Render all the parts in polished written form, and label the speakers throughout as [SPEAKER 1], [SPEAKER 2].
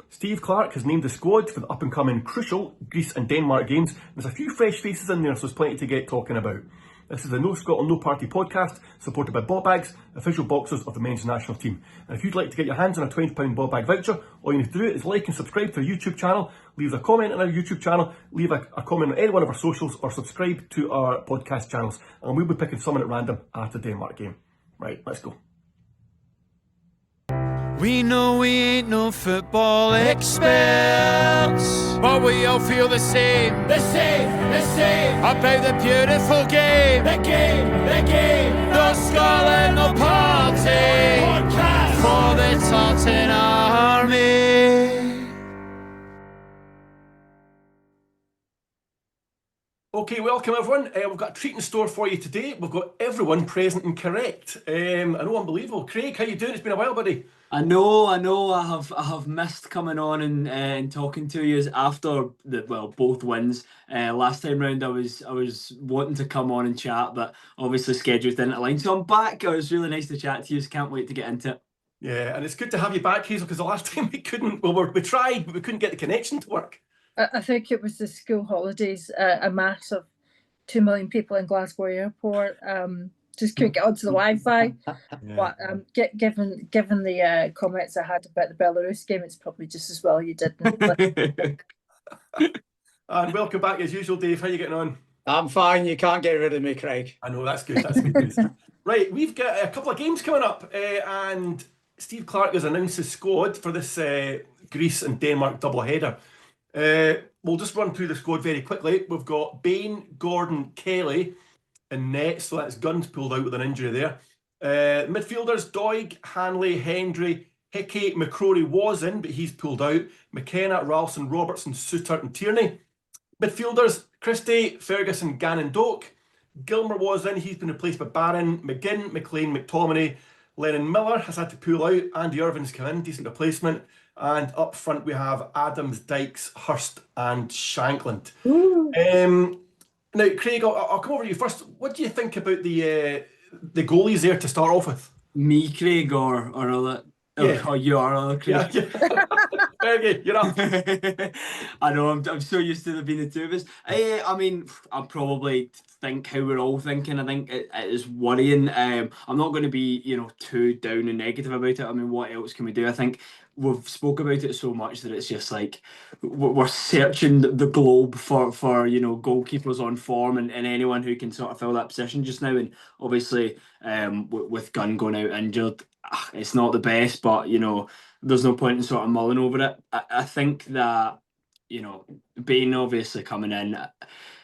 [SPEAKER 1] Steve Clarke has named the squad for the up-and-coming crucial Greece and Denmark games. There's a few fresh faces in there, so there's plenty to get talking about. This is the No Scotland No Party podcast, supported by Ball Bags, official boxers of the men's national team. And if you'd like to get your hands on a £20 Ball Bag voucher, all you need to do is like and subscribe to our YouTube channel, leave a comment on our YouTube channel, leave a comment on any one of our socials, or subscribe to our podcast channels. And we'll be picking someone at random at the Denmark game. Right, let's go.
[SPEAKER 2] We know we ain't no football experts, but we all feel the same about the beautiful game. The game. No Scotland, no party for the Tartan Army.
[SPEAKER 1] Okay, welcome everyone. We've got a treat in store for you today. We've got everyone present and correct. I know, unbelievable. Craig, how you doing? It's been a while, buddy.
[SPEAKER 3] I know. I have missed coming on and talking to you after both wins. Last time round, I was wanting to come on and chat, but obviously schedules didn't align. So I'm back. It was really nice to chat to you. Just can't wait to get into it.
[SPEAKER 1] Yeah, and it's good to have you back, Hazel, because the last time we couldn't. Well, we tried, but we couldn't get the connection to work.
[SPEAKER 4] I think it was the school holidays. A mass of 2 million people in Glasgow Airport. Just couldn't get onto the Wi-Fi. Yeah. But given the comments I had about the Belarus game, it's probably just as well you didn't.
[SPEAKER 1] And welcome back as usual, Dave. How are you getting on?
[SPEAKER 5] I'm fine. You can't get rid of me, Craig.
[SPEAKER 1] I know, that's good. That's good news. Right, we've got a couple of games coming up, and Steve Clarke has announced his squad for this Greece and Denmark doubleheader. We'll just run through the squad very quickly. We've got Bain, Gordon, Kelly in net, so that's Guns pulled out with an injury there. Midfielders, Doig, Hanley, Hendry, Hickey, McCrory was in, but he's pulled out. McKenna, Ralston, Robertson, Souttar and Tierney. Midfielders, Christie, Ferguson, gannon-doak. Gilmer was in, he's been replaced by Barron, McGinn, McLean, McTominay. Lennon Miller has had to pull out. Andy Irvin's come in, decent replacement. And up front we have Adams, Dykes, Hurst and Shankland. Now, Craig, I'll come over to you first. What do you think about the goalies there to start off with?
[SPEAKER 3] Me, Craig, or other? Yeah. Oh, you are other, Craig.
[SPEAKER 1] Yeah. Okay, you're up.
[SPEAKER 3] I know. I'm so used to there being the two of us. I mean, I probably think how we're all thinking. I think it is worrying. I'm not going to be, too down and negative about it. I mean, what else can we do? I think we've spoke about it so much that it's just like we're searching the globe for goalkeepers on form and anyone who can sort of fill that position just now. And obviously, with Gunn going out injured, it's not the best, but there's no point in sort of mulling over it. I think that Bain obviously coming in.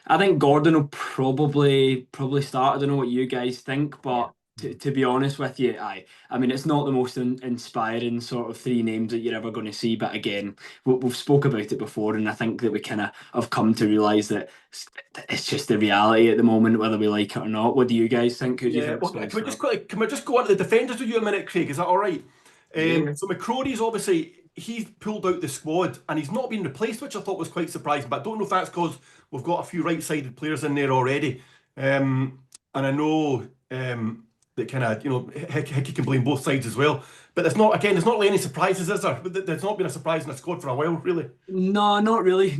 [SPEAKER 3] I think Gordon will probably start. I don't know what you guys think, but to be honest with you, I mean, it's not the most inspiring sort of three names that you're ever going to see. But again, we've spoke about it before, and I think that we kind of have come to realise that it's just the reality at the moment, whether we like it or not. What do you guys think? Who do you think?
[SPEAKER 1] Well, can we just go on to the defenders with you a minute, Craig? Is that all right? So McCrory's obviously, he's pulled out the squad and he's not been replaced, which I thought was quite surprising. But I don't know if that's because we've got a few right-sided players in there already. And I know that kind of, Hickey can blame both sides as well. But there's not really any surprises, is there? There's not been a surprise in the squad for a while, really.
[SPEAKER 3] No, not really.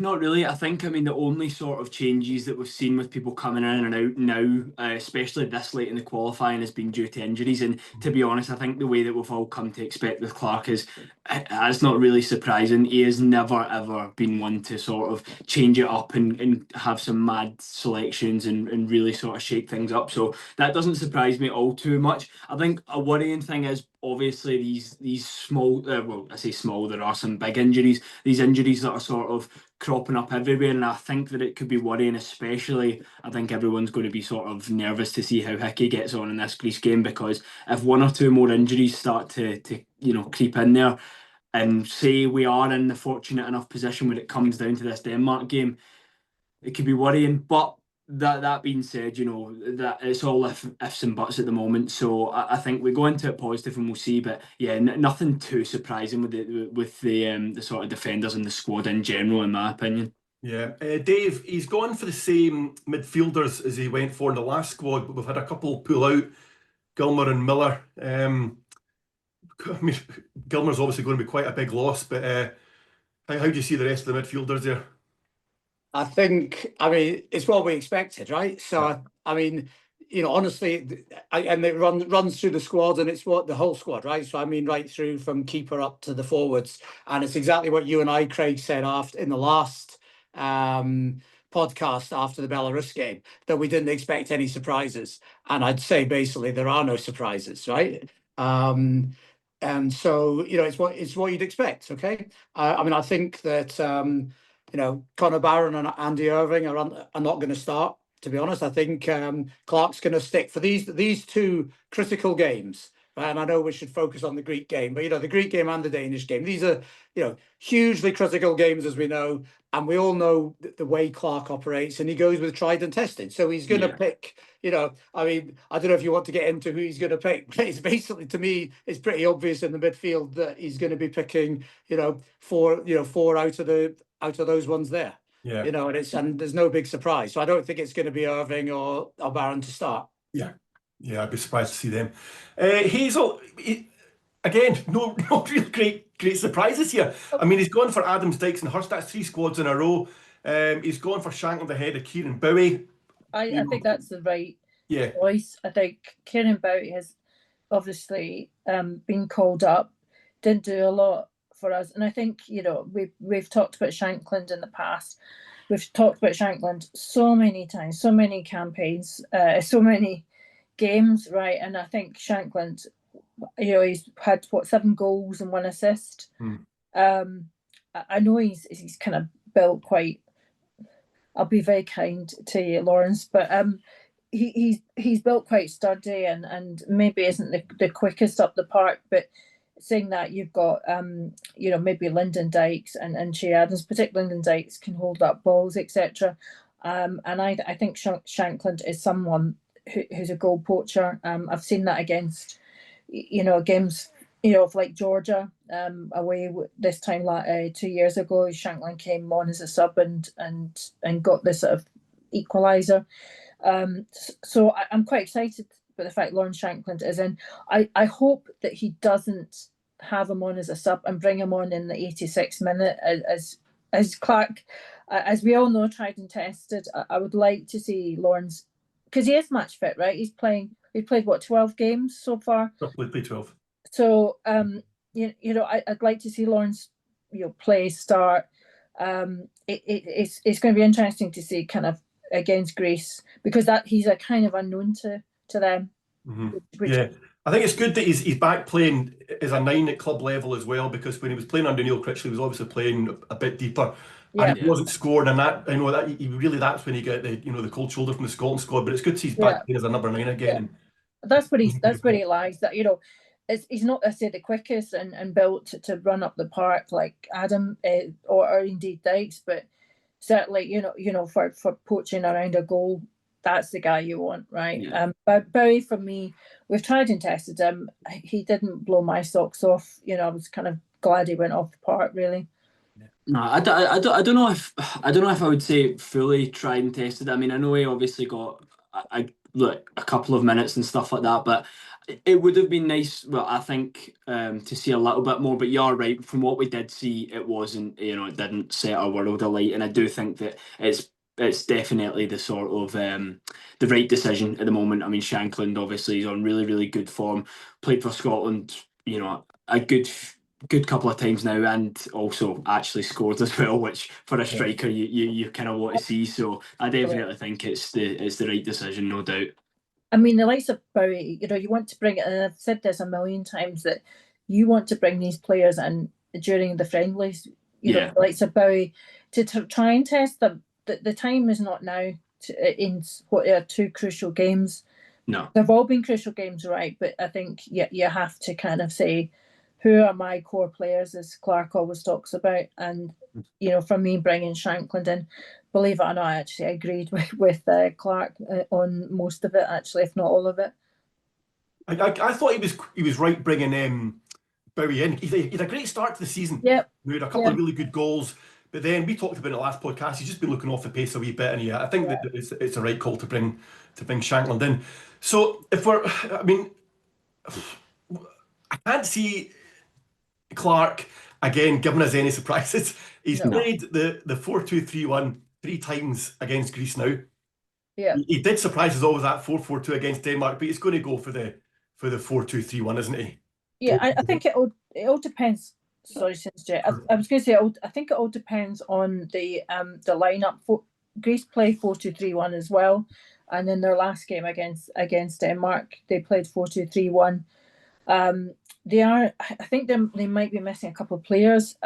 [SPEAKER 3] I think, the only sort of changes that we've seen with people coming in and out now, especially this late in the qualifying, has been due to injuries. And to be honest, I think the way that we've all come to expect with Clarke is, it's not really surprising. He has never, ever been one to sort of change it up and have some mad selections and really sort of shake things up. So that doesn't surprise me all too much. I think a worrying thing is, obviously, these small, I say small, there are some big injuries, these injuries that are sort of cropping up everywhere, and I think that it could be worrying, especially, I think everyone's going to be sort of nervous to see how Hickey gets on in this Greece game, because if one or two more injuries start to creep in there, and say we are in the fortunate enough position when it comes down to this Denmark game, it could be worrying. But that being said, that it's all ifs and buts at the moment. So I think we go into it positive and we'll see. But yeah, nothing too surprising with the sort of defenders and the squad in general, in my opinion.
[SPEAKER 1] Yeah, Dave, he's gone for the same midfielders as he went for in the last squad, but we've had a couple pull out, Gilmer and Miller. Gilmer's obviously going to be quite a big loss, but How do you see the rest of the midfielders there?
[SPEAKER 5] I think, I mean, it's what we expected, right? So,
[SPEAKER 1] Yeah.
[SPEAKER 5] I mean, honestly, and it runs through the squad, and it's what the whole squad, right? So, I mean, right through from keeper up to the forwards, and it's exactly what you and I, Craig, said after in the last podcast after the Belarus game, that we didn't expect any surprises, and I'd say basically there are no surprises, right? And so, it's what you'd expect. Okay, I mean, I think that. Connor Barron and Andy Irving are not going to start. To be honest, I think Clark's going to stick for these two critical games. Right? And I know we should focus on the Greek game, but the Greek game and the Danish game. These are hugely critical games, as we know, and we all know the way Clark operates, and he goes with tried and tested. So he's going to pick. I mean, I don't know if you want to get into who he's going to pick, but it's basically, to me, it's pretty obvious in the midfield that he's going to be picking, four out of those ones there.
[SPEAKER 1] Yeah.
[SPEAKER 5] And there's no big surprise. So I don't think it's going to be Irving or Barron to start.
[SPEAKER 1] Yeah. I'd be surprised to see them. Hazel, again, no real great surprises here. I mean, he's gone for Adams, Dykes and Hurst. That's 3 squads in a row. He's gone for Shankland ahead of Kieran Bowie.
[SPEAKER 4] I think that's the right
[SPEAKER 1] Yeah.
[SPEAKER 4] choice. I think Kieran Bowie has obviously been called up, didn't do a lot for us, and I think we've talked about Shankland in the past. We've talked about Shankland so many times, so many campaigns, so many games, right? And I think Shankland, he's had 7 goals and 1 assist. I know he's kind of built quite. I'll be very kind to you, Lawrence, but he's built quite sturdy and maybe isn't the quickest up the park, but saying that, you've got maybe Lyndon Dykes and Che Adams, particularly Lyndon Dykes, can hold up balls, etc. And I think Shankland is someone who's a goal poacher. I've seen that against games like Georgia away this time 2 years ago. Shankland came on as a sub and got this sort of equaliser. So I'm quite excited about the fact Lawrence Shankland is in. I hope that he doesn't have him on as a sub and bring him on in the 86th minute as Clark, as we all know, tried and tested. I would like to see Lawrence, because he is match fit, right? He's played what, 12 games so far?
[SPEAKER 1] Roughly played 12. So
[SPEAKER 4] I'd like to see Lawrence play, start. It's going to be interesting to see kind of against Greece, because that he's a kind of unknown to them.
[SPEAKER 1] Yeah, I think it's good that he's back playing as a 9 at club level as well, because when he was playing under Neil Critchley, he was obviously playing a bit deeper, and he wasn't scoring. And that, that he really, that's when he got the cold shoulder from the Scotland squad. But it's good to see he's back playing as a number 9 again.
[SPEAKER 4] That's where he lies. That he's not, I say, the quickest and built to run up the park like Adam or indeed Dykes, but certainly for poaching around a goal, that's the guy you want, right? But Bowie, for me, we've tried and tested him. He didn't blow my socks off. I was kind of glad he went off the park, really.
[SPEAKER 3] No, I don't know if I would say fully tried and tested. I mean, I know he obviously got a couple of minutes and stuff like that, but it would have been nice. Well, I think to see a little bit more. But you're right. From what we did see, it wasn't. It didn't set a world alight, and I do think that it's definitely the sort of the right decision at the moment. I mean, Shankland obviously is on really, really good form. Played for Scotland, a good couple of times now, and also actually scored as well, which for a striker you kind of want to see. So I definitely think it's the right decision, no doubt.
[SPEAKER 4] I mean, the likes of Bowie, you want to bring it, and I've said this a million times, that you want to bring these players in during the friendlies. The likes of Bowie to try and test them. The time is not now in what are 2 crucial games.
[SPEAKER 3] No,
[SPEAKER 4] they've all been crucial games, right? But I think you have to kind of say, who are my core players, as Clark always talks about. And for me, bringing Shankland in, believe it or not, I actually agreed with Clark on most of it, actually, if not all of it.
[SPEAKER 1] I thought he was right bringing Bowie in. He had a great start to the season.
[SPEAKER 4] Yeah,
[SPEAKER 1] he had a couple of really good goals. But then we talked about in the last podcast, he's just been looking off the pace a wee bit, and I think that it's a right call to bring Shankland in. So I can't see Clark again giving us any surprises. He's
[SPEAKER 4] No.
[SPEAKER 1] played the 4-2-3-1 3 times against Greece now.
[SPEAKER 4] Yeah.
[SPEAKER 1] He did surprise us all with that 4-4-2 against Denmark, but he's going to go for the 4-2-3-1, isn't he?
[SPEAKER 4] Yeah, I think it all depends. Sorry, since Jay, I was going to say I think it all depends on the lineup. Greece play 4-2-3-1 as well, and in their last game against Denmark, they played 4-2-3-1. I think they might be missing a couple of players.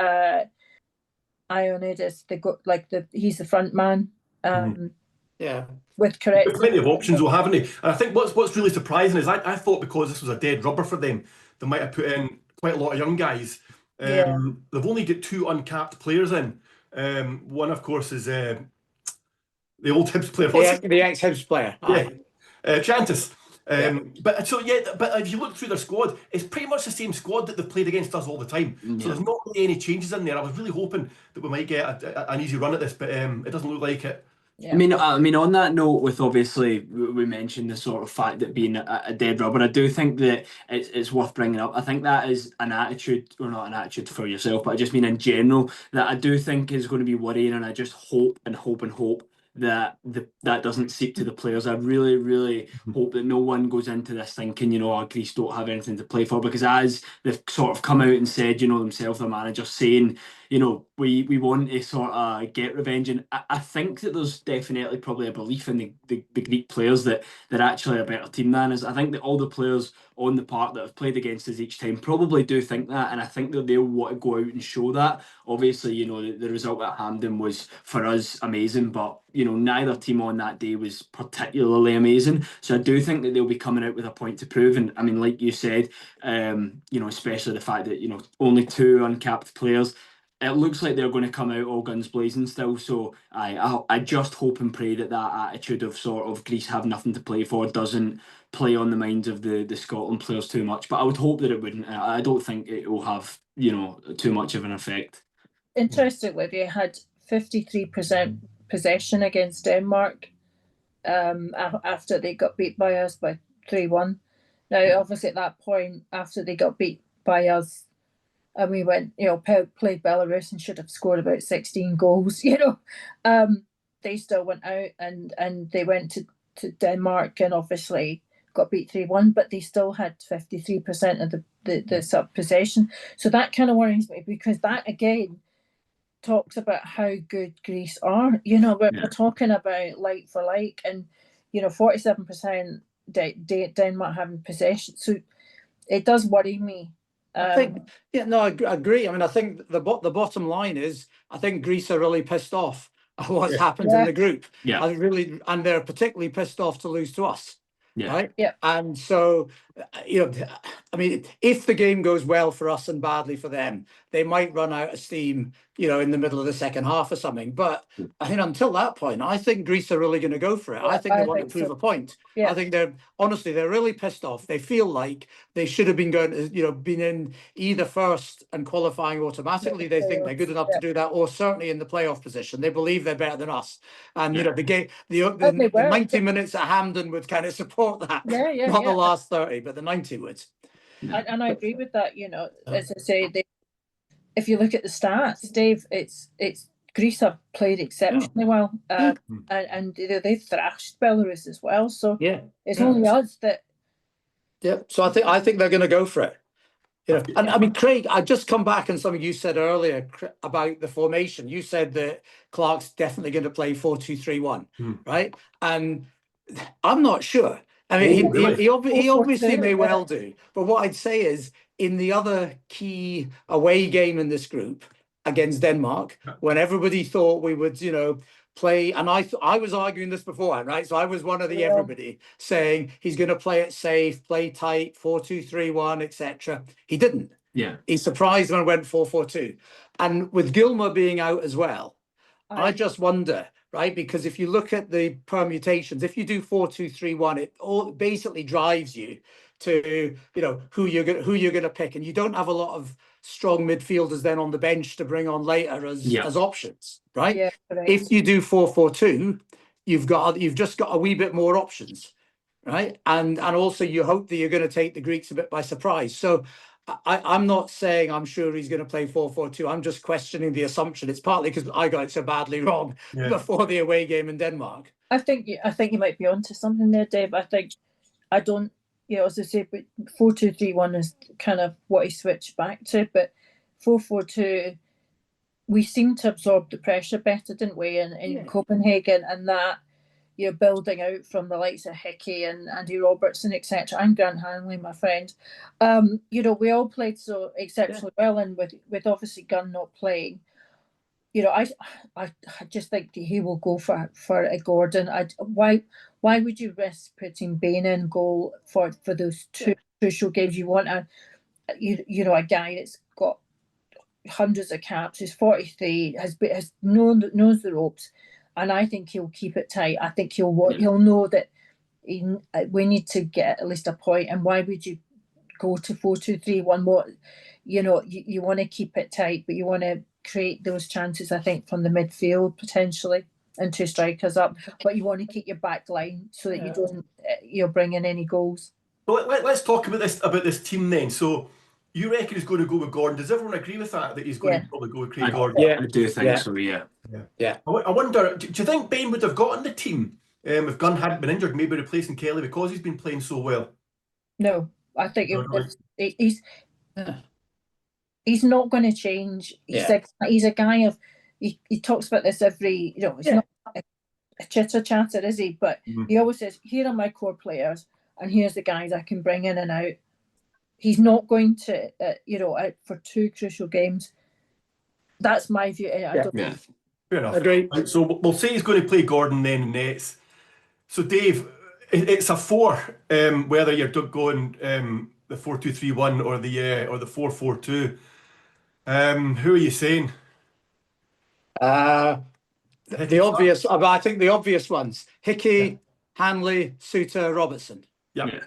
[SPEAKER 4] Ioannidis, he's the front man.
[SPEAKER 5] Yeah.
[SPEAKER 4] With correct.
[SPEAKER 1] Plenty of options, though, haven't they? And I think what's really surprising is I thought because this was a dead rubber for them, they might have put in quite a lot of young guys. They've only got 2 uncapped players in. One, of course, is the old Hibs player.
[SPEAKER 5] The ex-Hibs player.
[SPEAKER 1] Yeah, Chantis. But if you look through their squad, it's pretty much the same squad that they've played against us all the time. So there's not really any changes in there. I was really hoping that we might get an easy run at this, but it doesn't look like it.
[SPEAKER 3] Yeah. I mean, on that note, with obviously we mentioned the sort of fact that being a dead rubber, I do think that it's worth bringing up. I think that is an attitude, or not an attitude for yourself, but I just mean in general, that I do think is going to be worrying, and I just hope that that doesn't seep to the players. I really, really hope that no one goes into this thinking, Greece don't have anything to play for, because as they've sort of come out and said, themselves, the manager saying, we want to sort of get revenge. And I think that there's definitely probably a belief in the Greek players that they're actually a better team than us. I think that all the players on the park that have played against us each time probably do think that, and I think that they'll want to go out and show that. Obviously, the result at Hampden was, for us, amazing, but neither team on that day was particularly amazing. So I do think that they'll be coming out with a point to prove. And I mean, like you said, especially the fact that only 2 uncapped players, it looks like they're going to come out all guns blazing still. So I just hope and pray that attitude of sort of Greece have nothing to play for doesn't play on the minds of the Scotland players too much. But I would hope that it wouldn't. I don't think it will have too much of an effect.
[SPEAKER 4] Interestingly, they had 53% possession against Denmark after they got beat by us by 3-1. Now, obviously, at that point, after they got beat by us, and we went, played Belarus and should have scored about 16 goals, they still went out and they went to Denmark and obviously got beat 3-1, but they still had 53% of the sort of possession. So that kind of worries me, because that, again, talks about how good Greece are. We're talking about like for like, and 47% Denmark having possession. So it does worry me.
[SPEAKER 5] I think, I agree. I mean, I think the bottom line is, I think Greece are really pissed off at what's happened in the group.
[SPEAKER 3] Yeah,
[SPEAKER 5] and they're particularly pissed off to lose to us.
[SPEAKER 3] Yeah.
[SPEAKER 5] Right.
[SPEAKER 4] Yeah.
[SPEAKER 5] And so, I mean, if the game goes well for us and badly for them, they might run out of steam, in the middle of the second half or something. But I think until that point, I think Greece are really going to go for it. I think they want to prove a point.
[SPEAKER 4] Yeah.
[SPEAKER 5] I think they're really pissed off. They feel like they should have been going, been in either first and qualifying automatically. They think they're good enough to do that, or certainly in the playoff position. They believe they're better than us. And the game, the 90 minutes at Hampden would kind of support that. Not the last 30, but the 90 would.
[SPEAKER 4] And I agree with that. As I say, if you look at the stats, Dave, it's Greece have played exceptionally well, and they thrashed Belarus as well. So it's only us that.
[SPEAKER 5] Yeah, so I think they're going to go for it. And I mean, Craig, I just come back on something you said earlier about the formation. You said that Clark's definitely going to play 4-2-3-1, right? And I'm not sure. I mean, he obviously may well do. But what I'd say is, in the other key away game in this group against Denmark, when everybody thought we would, play, and I was arguing this beforehand, right? So I was one of the everybody saying he's going to play it safe, play tight, 4-2-3-1, etc. He didn't.
[SPEAKER 3] Yeah.
[SPEAKER 5] He surprised when I went 4-4-2. And with Gilmour being out as well, I just wonder, right? Because if you look at the permutations, if you do 4-2-3-1, it all basically drives you to who you're going to pick, and you don't have a lot of strong midfielders then on the bench to bring on later as options, right?
[SPEAKER 4] Yeah,
[SPEAKER 5] if you do 4-4-2, you've just got a wee bit more options, right? And also you hope that you're going to take the Greeks a bit by surprise. So I'm not saying I'm sure he's going to play 4-4-2. I'm just questioning the assumption. It's partly because I got it so badly wrong before the away game in Denmark.
[SPEAKER 4] I think you might be onto something there, Dave. I don't, as I say, but 4-2-3-1 is kind of what he switched back to. But 4-4-2, we seemed to absorb the pressure better, didn't we, in Copenhagen, and that you're building out from the likes of Hickey and Andy Robertson, etc., and Grant Hanley, my friend. We all played so exceptionally well, and with obviously Gunn not playing, I just think that he will go for a Gordon. Why would you risk putting Bain in goal for those two crucial games? You want a guy that's got hundreds of caps, who's 43, knows the ropes, and I think he'll keep it tight. I think he'll know that we need to get at least a point. And why would you go to 4-2-3-1? What you want to keep it tight, but you want to create those chances, I think, from the midfield potentially, and two strikers up. But you want to keep your back line so that you don't bring in any goals.
[SPEAKER 1] Well, let's talk about this team then. So you reckon he's going to go with Gordon? Does everyone agree with that he's going to probably go with Craig Gordon?
[SPEAKER 3] Yeah, I do think so. Yeah.
[SPEAKER 1] I wonder, do you think Bain would have got in the team if Gunn hadn't been injured, maybe replacing Kelly, because he's been playing so well?
[SPEAKER 4] No, I think he's not going to change. He's a guy of he talks about this every he's not a chitter chatter, is he? But he always says, here are my core players and here's the guys I can bring in and out. He's not going to out for two crucial games. That's my view.
[SPEAKER 1] Fair enough.
[SPEAKER 5] Agreed.
[SPEAKER 1] Right, so we'll say he's going to play Gordon then in nets. So Dave, it's a 4, whether you're going the 4-2-3-1 or the 4-4-2. Who are you saying?
[SPEAKER 5] The obvious. I think the obvious ones: Hickey, Hanley, Suter, Robertson.
[SPEAKER 1] Yeah.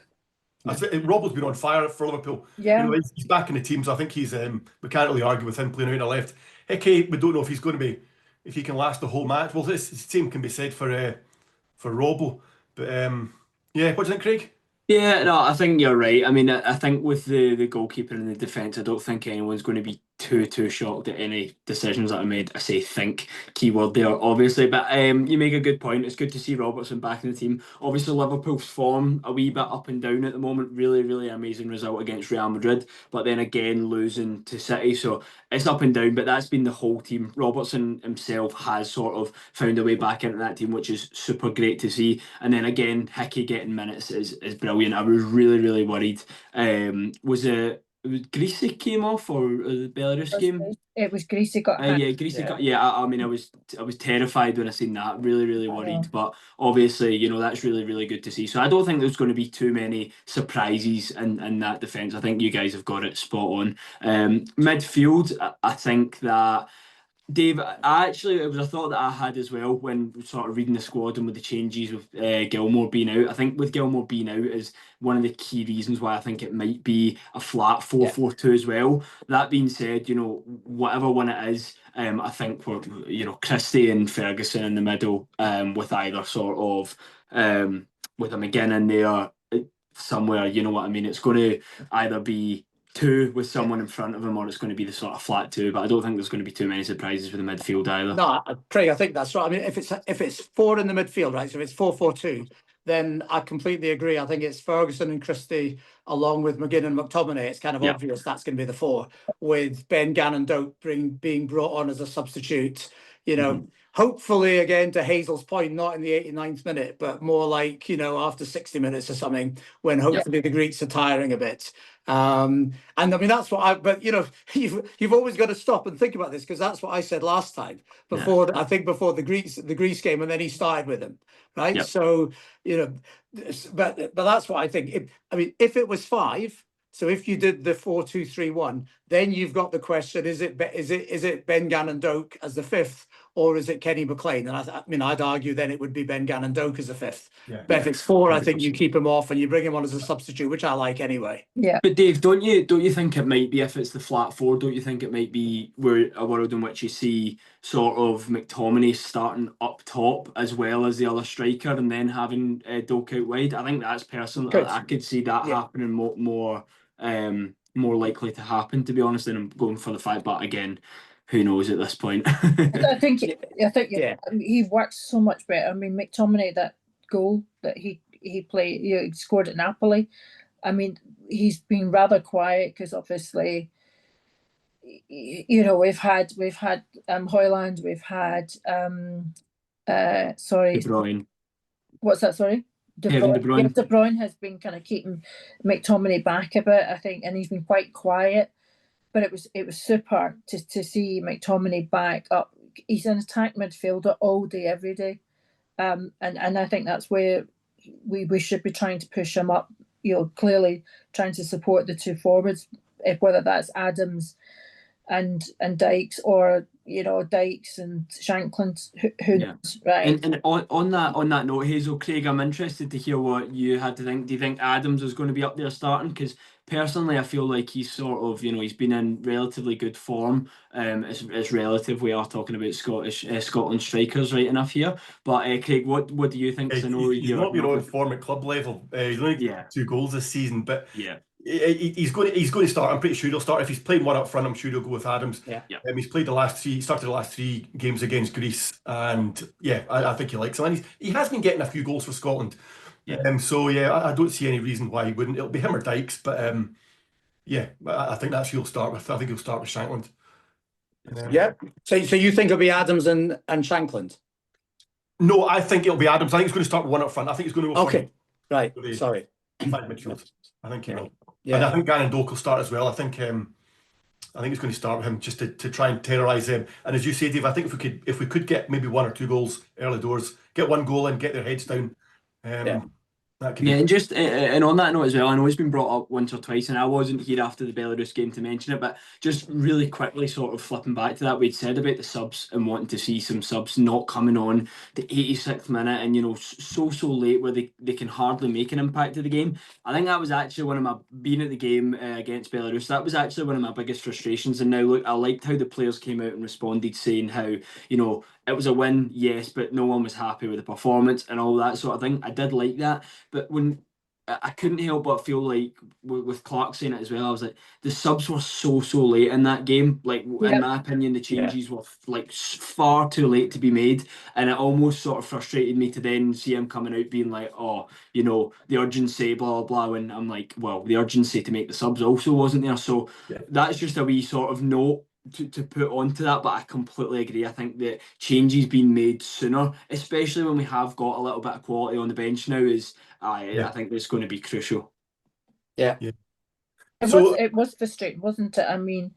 [SPEAKER 1] Robbo's been on fire for Liverpool.
[SPEAKER 4] Yeah.
[SPEAKER 1] He's back in the team, so I think we can't really argue with him playing out on the left. Hickey, we don't know if he's going to be, if he can last the whole match. Well, this same can be said for Robbo. But what do you think, Craig?
[SPEAKER 3] Yeah, no, I think you're right. I mean, I think with the goalkeeper and the defence, I don't think anyone's going to be too shocked at any decisions that I made. I say think, keyword there, obviously. But you make a good point. It's good to see Robertson back in the team. Obviously, Liverpool's form a wee bit up and down at the moment. Really, really amazing result against Real Madrid. But then again, losing to City. So it's up and down, but that's been the whole team. Robertson himself has sort of found a way back into that team, which is super great to see. And then again, Hickey getting minutes is brilliant. I was really, really worried. Was Greasy came off, or the Belarus game?
[SPEAKER 4] It was Greasy got.
[SPEAKER 3] Greasy got. Yeah, I mean, I was terrified when I seen that. Really, really worried. But obviously, that's really, really good to see. So I don't think there's going to be too many surprises in that defence. I think you guys have got it spot on. Midfield, I think that. Dave, it was a thought that I had as well when sort of reading the squad and with the changes with Gilmore being out. I think with Gilmore being out is one of the key reasons why I think it might be a flat 4-4-2 as well. That being said, whatever one it is, I think we're, Christie and Ferguson in the middle, with either sort of with a McGinn in there somewhere. You know what I mean? It's going to either be 2 with someone in front of him, or it's going to be the sort of flat 2. But I don't think there's going to be too many surprises with the midfield either.
[SPEAKER 5] No, Craig, I think that's right. I mean, if it's 4 in the midfield, right? So if it's 4-4-2, then I completely agree. I think it's Ferguson and Christie along with McGinn and McTominay. It's kind of obvious that's going to be the 4, with Ben gannon-doak being brought on as a substitute. Hopefully, again, to Hazel's point, not in the 89th minute, but more like, after 60 minutes or something, when hopefully the Greeks are tiring a bit. And I mean, that's what but you've always got to stop and think about this, because that's what I said last time before the Greece game, and then he started with them, right?
[SPEAKER 3] Yep.
[SPEAKER 5] So, but that's what I think. If it was 5, so if you did the 4-2-3-1, then you've got the question: is it Ben gannon-doak as the 5th, or is it Kenny McLean? And I'd argue then it would be Ben gannon-doak as a 5th. But if it's 4, I think you keep him off and you bring him on as a substitute, which I like anyway.
[SPEAKER 4] Yeah.
[SPEAKER 3] But Dave, don't you think it might be, if it's the flat 4? Don't you think it might be a world in which you see sort of McTominay starting up top as well as the other striker, and then having Doak out wide? I think that's personally, I could see that happening more more likely to happen, to be honest, and I'm going for the fact, but again, who knows at this point.
[SPEAKER 4] I think
[SPEAKER 5] Yeah.
[SPEAKER 4] he worked so much better. I mean, McTominay, that goal that he played, he scored at Napoli. I mean, he's been rather quiet because obviously, you know, we've had Højlund, we've had sorry,
[SPEAKER 3] De Bruyne.
[SPEAKER 4] what's that? Sorry,
[SPEAKER 3] Kevin De Bruyne.
[SPEAKER 4] Yeah, De Bruyne has been kind of keeping McTominay back a bit, I think, and he's been quite quiet. But it was super to see McTominay back up. He's an attack midfielder all day, every day, and I think that's where we should be trying to push him up. You know, clearly trying to support the two forwards, whether that's Adams and Dykes, or you know, Dykes and Shankland. Who knows, right?
[SPEAKER 3] And on that note, Hazel, Craig, I'm interested to hear what you had to think. Do you think Adams is going to be up there starting? Because personally, I feel like he's sort of, you know, he's been in relatively good form. It's relative. We are talking about Scotland strikers, right enough here. But Craig, what do you think?
[SPEAKER 1] He's not been on form at club level. He's only got 2 goals this season, but he's going to start. I'm pretty sure he'll start. If he's playing one up front, I'm sure he'll go with Adams. He's played started the last 3 games against Greece, and I think he likes him. And he has been getting a few goals for Scotland. So I don't see any reason why he wouldn't. It'll be him or Dykes, but I think that's who he'll start with. I think he'll start with Shankland.
[SPEAKER 5] So you think it'll be Adams and Shankland?
[SPEAKER 1] No, I think it'll be Adams. I think he's going to start with one up front. I think he's going to go
[SPEAKER 5] okay. Right. Sorry.
[SPEAKER 1] 5 midfield. I think he will. And I think gannon-doak will start as well. I think he's going to start with him just to try and terrorise them. And as you say, Dave, I think if we could get maybe 1 or 2 goals early doors, get 1 goal in, get their heads down. That could be
[SPEAKER 3] and just and on that note as well, I know it's been brought up once or twice, and I wasn't here after the Belarus game to mention it, but just really quickly, sort of flipping back to that, we'd said about the subs and wanting to see some subs not coming on the 86th minute, and you know, so late where they can hardly make an impact to the game. I think that was actually one of my, being at the game against Belarus, that was actually one of my biggest frustrations. And now look, I liked how the players came out and responded, saying how, you know, it was a win, yes, but no one was happy with the performance and all that sort of thing. I did like that. But when I couldn't help but feel like, with Clark saying it as well, I was like, the subs were so late in that game. Like, in my opinion, the changes were like far too late to be made. And it almost sort of frustrated me to then see him coming out being like, oh, you know, the urgency, blah, blah, blah. And I'm like, well, the urgency to make the subs also wasn't there. So that's just a wee sort of note to put onto that, but I completely agree. I think that changes being made sooner, especially when we have got a little bit of quality on the bench now, I think it's going to be crucial.
[SPEAKER 4] It was frustrating, wasn't it? I mean,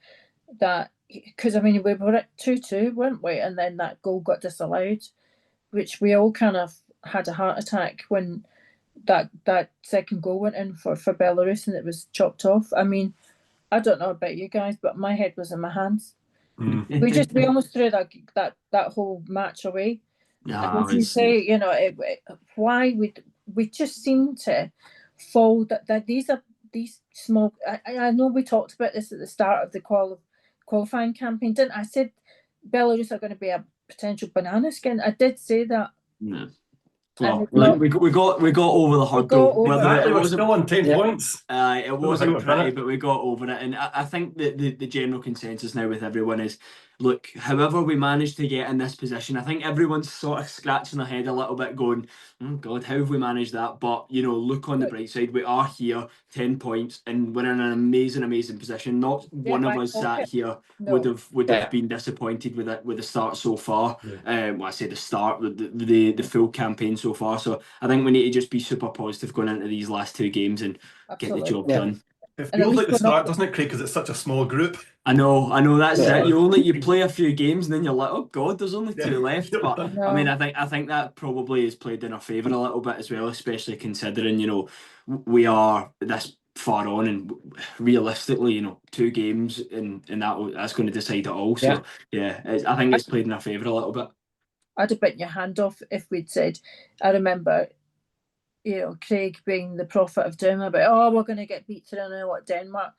[SPEAKER 4] that because I mean we were at 2-2, weren't we? And then that goal got disallowed, which we all kind of had a heart attack when that second goal went in for Belarus and it was chopped off. I mean, I don't know about you guys, but my head was in my hands. We almost threw that whole match away. As you say, you know, why we just seem to fall that these small. I know we talked about this at the start of the qualifying campaign, didn't I? Said Belarus are going to be a potential banana skin. I did say that.
[SPEAKER 3] No. Well, we got over the hurdle.
[SPEAKER 1] It was still on 10 points.
[SPEAKER 3] It wasn't pretty, but we got over it. And I think that the general consensus now with everyone is, look, however we managed to get in this position, I think everyone's sort of scratching their head a little bit going, oh God, how have we managed that? But, you know, look on the bright side, we are here, 10 points, and we're in an amazing position. Not one of us sat here would have been disappointed with it, with the start so far. Well, I say the start, the full campaign so far. So I think we need to just be super positive going into these last 2 games and get the job done.
[SPEAKER 1] It feels like the start, doesn't it, Craig? Because it's such a small group.
[SPEAKER 3] I know. That's it. You play a few games and then you're like, oh God, there's only 2 left. But I mean, I think that probably has played in our favour a little bit as well, especially considering, you know, we are this far on, and realistically, you know, 2 games and that's going to decide it all. So I think it's played in our favour a little bit.
[SPEAKER 4] I'd have bitten your hand off if we'd said, I remember, you know, Craig being the prophet of doom about, oh, we're going to get beat 3-0 at Denmark.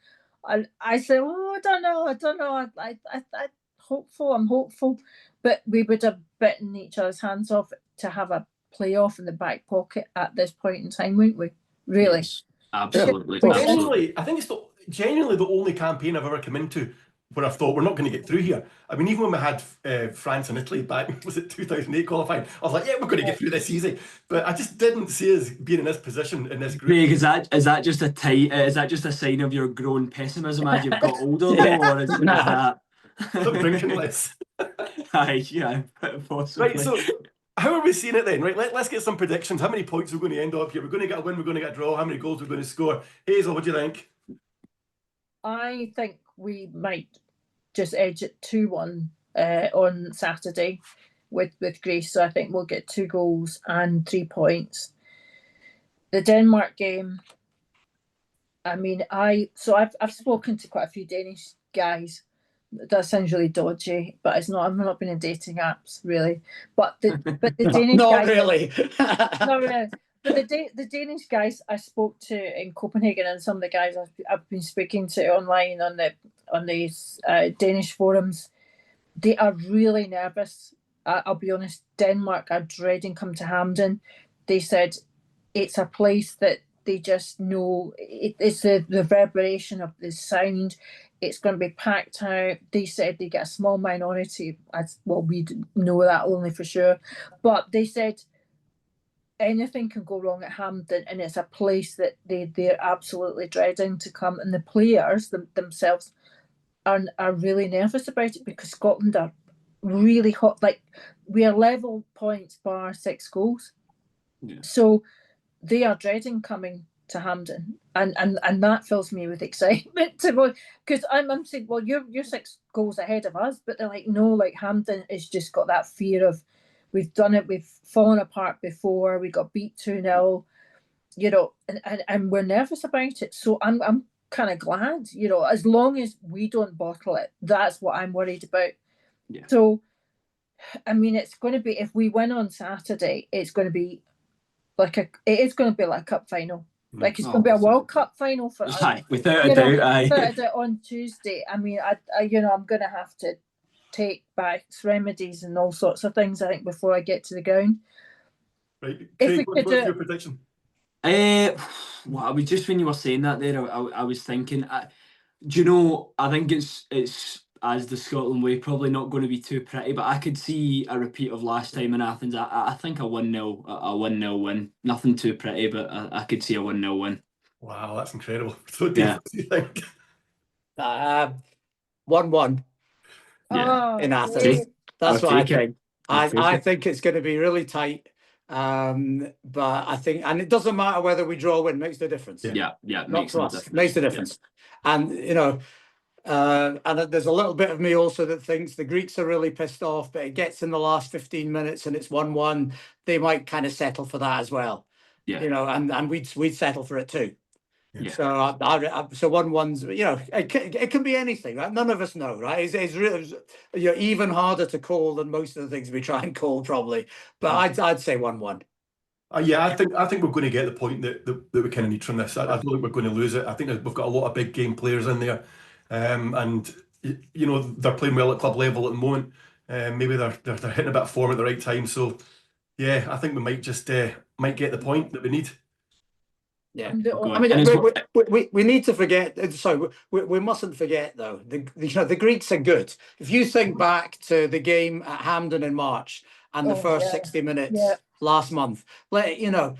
[SPEAKER 4] I said, oh, I don't know. I'm hopeful. But we would have bitten each other's hands off to have a playoff in the back pocket at this point in time, wouldn't we? Really?
[SPEAKER 3] Yes, absolutely.
[SPEAKER 1] Generally, I think genuinely the only campaign I've ever come into where I thought we're not going to get through here. I mean, even when we had France and Italy back, was it 2008 qualifying? I was like, yeah, we're going to get through this easy. But I just didn't see us being in this position in this group.
[SPEAKER 3] Craig, is that just a sign of your growing pessimism as you've got older, though, or is that?
[SPEAKER 1] I'm drinking less.
[SPEAKER 3] Aye, yeah, possibly.
[SPEAKER 1] Right, so how are we seeing it then? Right, let's get some predictions. How many points we're going to end up here? We're going to get a win, we're going to get a draw. How many goals we're going to score? Hazel, what do you think?
[SPEAKER 4] I think we might just edge it 2-1 on Saturday with Greece. So I think we'll get 2 goals and 3 points. The Denmark game, I mean, I've spoken to quite a few Danish guys. That sounds really dodgy, but it's not. I've not been in dating apps really. But the Danish
[SPEAKER 5] not
[SPEAKER 4] guys,
[SPEAKER 5] really.
[SPEAKER 4] not really. But the Danish guys I spoke to in Copenhagen, and some of the guys I've been speaking to online on these Danish forums, they are really nervous. I'll be honest. Denmark are dreading come to Hampden. They said it's a place that they just know. It's the reverberation of the sound. It's going to be packed out. They said they get a small minority. As well, we know that only for sure. But they said anything can go wrong at Hampden, and it's a place that they're absolutely dreading to come. And the players themselves are really nervous about it because Scotland are really hot. Like, we are level points bar 6 goals.
[SPEAKER 3] Yeah.
[SPEAKER 4] So they are dreading coming to Hampden, and that fills me with excitement because I'm saying, well, you're 6 goals ahead of us, but they're like, no, like Hampden has just got that fear of, we've done it, we've fallen apart before, we got beat 2-0, you know, and we're nervous about it. So I'm kind of glad, you know, as long as we don't bottle it, that's what I'm worried about.
[SPEAKER 3] Yeah.
[SPEAKER 4] So, I mean, it's going to be, if we win on Saturday, it's going to be like a cup final. Like, it's going to be a World Cup final for us.
[SPEAKER 3] Aye, without a doubt, aye.
[SPEAKER 4] Without a doubt on Tuesday. I mean, I I'm going to have to take back remedies and all sorts of things, I think, before I get to the ground.
[SPEAKER 1] Right, Craig, what's your prediction?
[SPEAKER 3] Well, I was just, when you were saying that there, I was thinking, do you know, I think it's as the Scotland way, probably not going to be too pretty, but I could see a repeat of last time in Athens. I think a 1-0 win. Nothing too pretty, but I could see a 1-0 win.
[SPEAKER 1] Wow, that's incredible. So, Dave, what do you think?
[SPEAKER 5] 1-1 in Athens. That's what I think. I think it's going to be really tight. But I think, and it doesn't matter whether we draw or win, makes no difference.
[SPEAKER 3] Yeah,
[SPEAKER 5] Not for us, makes the difference. Yeah. And, you know, and there's a little bit of me also that thinks the Greeks are really pissed off, but it gets in the last 15 minutes and it's 1-1. They might kind of settle for that as well. Yeah. You know, and we'd settle for it too. Yeah. So so 1-1's, you know, it can be anything, right? None of us know, right? It's really, you know, even harder to call than most of the things we try and call probably. But I'd say 1-1.
[SPEAKER 1] Yeah, I think we're going to get the point that we kind of need from this. I don't think we're going to lose it. I think we've got a lot of big game players in there, and you know, they're playing well at club level at the moment. Maybe they're hitting a bit of form at the right time. So yeah, I think we might just might get the point that we need.
[SPEAKER 5] Yeah, I mean, we need to forget. Sorry, we mustn't forget though. The Greeks are good. If you think back to the game at Hampden in March and the first 60 minutes last month, you know,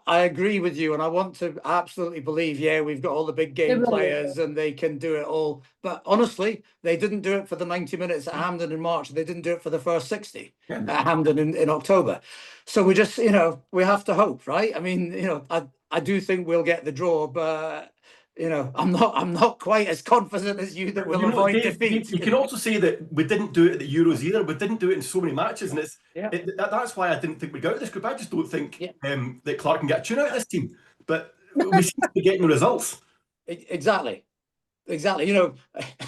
[SPEAKER 5] I agree with you, and I want to absolutely believe, we've got all the big game players and they can do it all. But honestly, they didn't do it for the 90 minutes at Hampden in March. They didn't do it for the first 60 at Hampden in October. So we just, you know, we have to hope, right? I mean, you know, I do think we'll get the draw, but you know, I'm not quite as confident as you that we'll avoid defeat.
[SPEAKER 1] You can also say that we didn't do it at the Euros either. We didn't do it in so many matches, and that's why I didn't think we'd go out of this group. I just don't think that Clark can get a tune out of this team. But we seem to be getting the results.
[SPEAKER 5] Exactly. You know,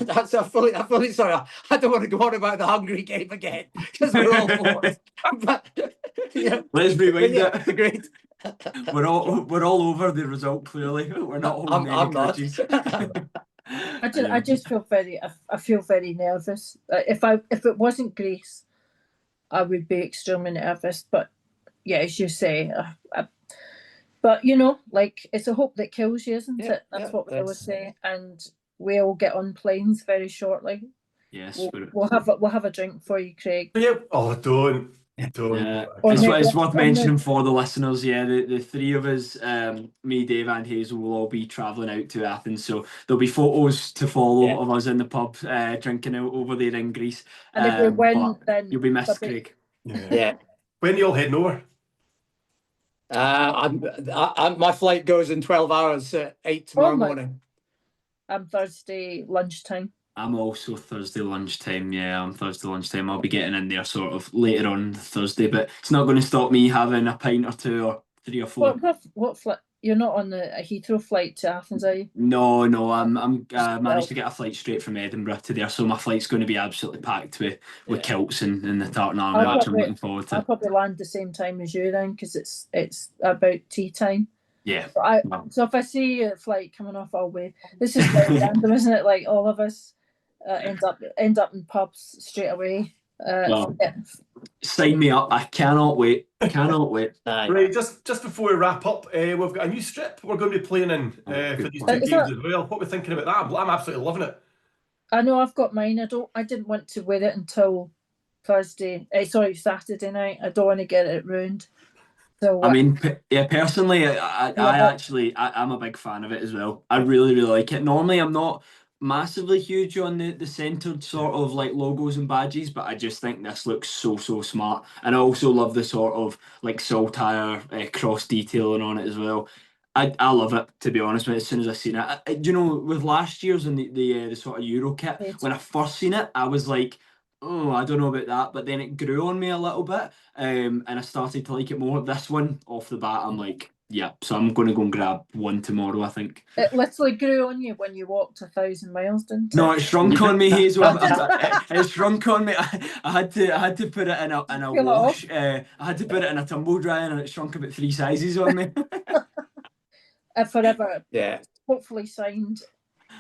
[SPEAKER 5] that's a fully sorry. I don't want to go on about the Hungary game again because we're all for it. But
[SPEAKER 3] let's rewind it.
[SPEAKER 5] Agreed.
[SPEAKER 3] We're all over the result. Clearly, we're not holding any grudges.
[SPEAKER 4] I just feel very nervous. If it wasn't Greece, I would be extremely nervous. But yeah, as you say, but But you know, like it's a hope that kills you, isn't
[SPEAKER 5] Yeah,
[SPEAKER 4] it? That's
[SPEAKER 5] yeah,
[SPEAKER 4] what we always
[SPEAKER 5] that's-
[SPEAKER 4] say. And we'll get on planes very shortly.
[SPEAKER 3] Yes,
[SPEAKER 4] We'll have a drink for you, Craig.
[SPEAKER 1] Yeah. Oh, don't.
[SPEAKER 3] yeah.
[SPEAKER 4] Or
[SPEAKER 3] It's,
[SPEAKER 4] maybe
[SPEAKER 3] it's worth
[SPEAKER 4] on
[SPEAKER 3] mentioning for the listeners, yeah, the three of us, me, Dave, and Hazel will all be travelling out to Athens, so there'll be photos to follow of us in the pub drinking out over there in Greece.
[SPEAKER 4] And if we win,
[SPEAKER 3] but
[SPEAKER 4] then
[SPEAKER 3] you'll be missed,
[SPEAKER 4] there'll be-
[SPEAKER 3] Craig.
[SPEAKER 5] Yeah.
[SPEAKER 1] When are you all heading over?
[SPEAKER 5] My flight goes in 12 hours at 8 tomorrow morning.
[SPEAKER 4] I'm Thursday lunchtime.
[SPEAKER 3] I'm also Thursday lunchtime. Yeah, I'm Thursday lunchtime. I'll be getting in there sort of later on Thursday, but it's not going to stop me having a pint or two or 3 or 4.
[SPEAKER 4] What flight? You're not on a Heathrow flight to Athens, are you?
[SPEAKER 3] No, I'm managed to get a flight straight from Edinburgh to there, so my flight's going to be absolutely packed with kilts and the tartan army, which I'm looking forward
[SPEAKER 4] I'll
[SPEAKER 3] to.
[SPEAKER 4] probably land the same time as you then, because it's about tea time.
[SPEAKER 3] Yeah.
[SPEAKER 4] So if I see a flight coming off, I'll wave. This is quite random, isn't it? Like all of us end up in pubs straight away.
[SPEAKER 3] Sign me up! I cannot wait. Cannot wait.
[SPEAKER 1] Right, just before we wrap up, we've got a new strip we're going to be playing in for these 2 games as well. What are we thinking about that? I'm absolutely loving it.
[SPEAKER 4] I know I've got mine. I didn't want to wear it until Saturday night. I don't want to get it ruined. So
[SPEAKER 3] I mean, personally, I'm a big fan of it as well. I really, really like it. Normally, I'm not massively huge on the centered sort of like logos and badges, but I just think this looks so smart. And I also love the sort of like saltire cross detailing on it as well. I love it, to be honest. As soon as I seen it, with last year's and the sort of Euro kit, when I first seen it, I was like, oh, I don't know about that, but then it grew on me a little bit, and I started to like it more. This one, off the bat, I'm like, yeah, so I'm going to go and grab one tomorrow, I think.
[SPEAKER 4] It literally grew on you when you walked 1,000 miles, didn't it?
[SPEAKER 3] No, it shrunk on me, Hazel. It shrunk on me. I had to put it in a wash. I had to put it in a tumble dryer, and it shrunk about 3 sizes on me.
[SPEAKER 4] Forever.
[SPEAKER 5] Yeah.
[SPEAKER 4] Hopefully signed.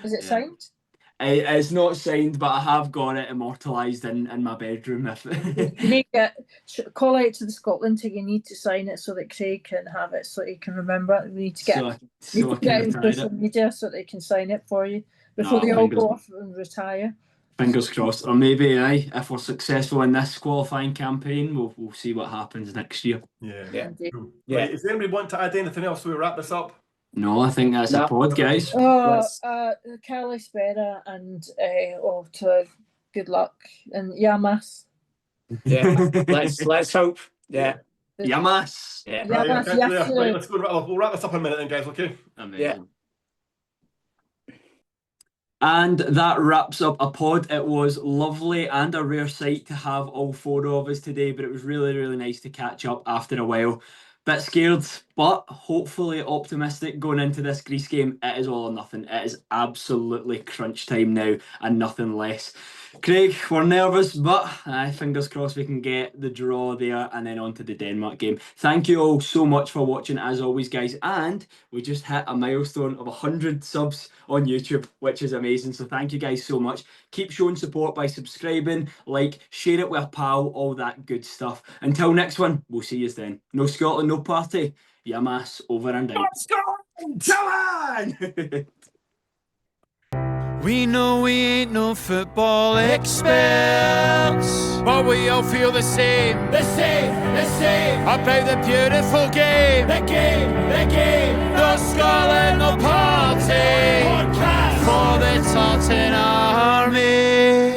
[SPEAKER 4] Is it signed?
[SPEAKER 3] It's not signed, but I have got it immortalised in my bedroom.
[SPEAKER 4] You need to call out to the Scotland team. You need to sign it so that Craig can have it, so he can remember it. We need to get it on social media so they can sign it for you before they all go off and retire.
[SPEAKER 3] Fingers crossed. Or maybe, if we're successful in this qualifying campaign, we'll see what happens next year.
[SPEAKER 1] Yeah. Cool. Right, does anybody want to add anything else before we wrap this up?
[SPEAKER 3] No, I think that's a pod, guys.
[SPEAKER 4] Kelly Spera and good luck and Yamas.
[SPEAKER 5] Yeah, let's hope. Yeah.
[SPEAKER 3] Yamas.
[SPEAKER 5] Yeah.
[SPEAKER 4] Yamas, yes.
[SPEAKER 1] Right, let's go. We'll wrap this up in a minute then, guys. Okay.
[SPEAKER 3] Amazing.
[SPEAKER 5] Yeah.
[SPEAKER 3] And that wraps up a pod. It was lovely and a rare sight to have all 4 of us today, but it was really, really nice to catch up after a while. Bit scared, but hopefully optimistic going into this Greece game. It is all or nothing. It is absolutely crunch time now and nothing less. Craig, we're nervous, but fingers crossed we can get the draw there and then on to the Denmark game. Thank you all so much for watching, as always, guys. And we just hit a milestone of 100 subs on YouTube, which is amazing. So thank you guys so much. Keep showing support by subscribing, share it with a pal, all that good stuff. Until next one, we'll see you then. No Scotland, no party. Yamas over and out.
[SPEAKER 1] Scotland! Come on!
[SPEAKER 2] We know we ain't no football experts, but we all feel the same about the beautiful game. The game, no Scotland, no party, for the Tartan Army.